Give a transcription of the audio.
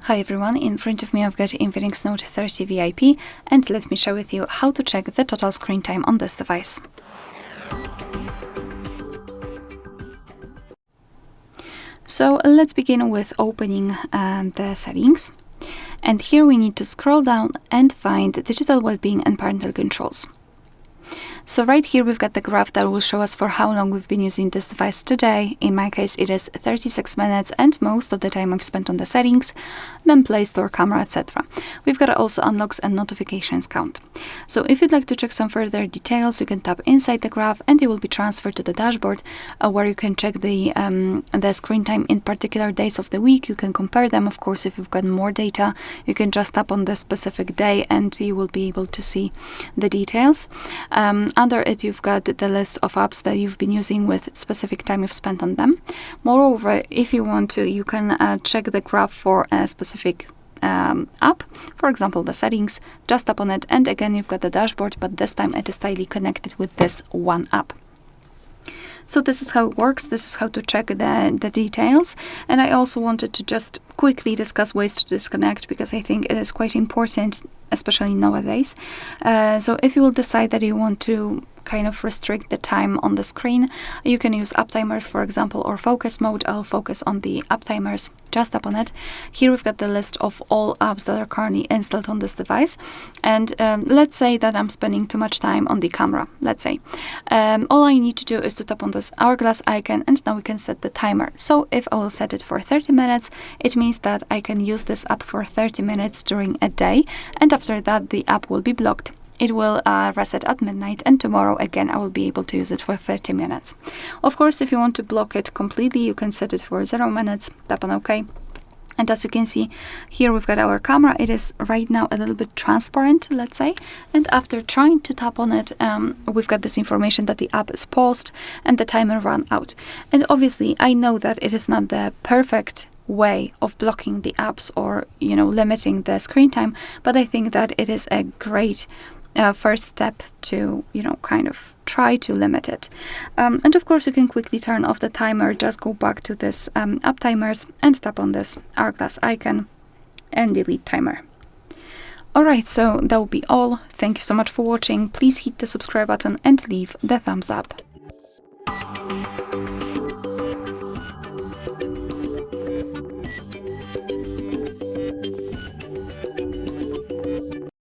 Hi everyone, in front of me I've got INFINIX Note 30 VIP, and let me share with you how to check the total screen time on this device. So let's begin with opening the settings, and here we need to scroll down and find Digital Wellbeing and Parental controls. So right here we've got the graph that will show us for how long we've been using this device today. In my case it is 36 minutes, and most of the time I've spent on the settings, then Play Store, camera, etc. We've got also unlocks and notifications count. So if you'd like to check some further details, you can tap inside the graph and it will be transferred to the dashboard where you can check the screen time in particular days of the week. You can compare them. Of course, if you've got more data, you can just tap on the specific day and you will be able to see the details. Under it, you've got the list of apps that you've been using with specific time you've spent on them. Moreover, if you want to, you can check the graph for a specific app, for example, the settings. Just tap on it, and again, you've got the dashboard, but this time it is tightly connected with this one app. So this is how it works. This is how to check the details. And I also wanted to just quickly discuss ways to disconnect, because I think it is quite important, especially nowadays. So if you will decide that you want to kind of restrict the time on the screen, you can use app timers, for example, or focus mode. I'll focus on the app timers. Just tap on it. Here we've got the list of all apps that are currently installed on this device. And let's say that I'm spending too much time on the camera, let's say. All I need to do is to tap on this hourglass icon, and now we can set the timer. So if I will set it for 30 minutes, it means that I can use this app for 30 minutes during a day, and after that the app will be blocked. It will reset at midnight, and tomorrow again I will be able to use it for 30 minutes. Of course, if you want to block it completely, you can set it for 0 minutes, tap on OK. And as you can see, here we've got our camera. It is right now a little bit transparent, let's say. And after trying to tap on it, we've got this information that the app is paused and the timer ran out. And obviously, I know that it is not the perfect way of blocking the apps or, limiting the screen time, but I think that it is a great first step to, kind of try to limit it. And of course, you can quickly turn off the timer. Just go back to this app timers and tap on this hourglass icon and delete timer. Alright, so that will be all. Thank you so much for watching. Please hit the subscribe button and leave the thumbs up.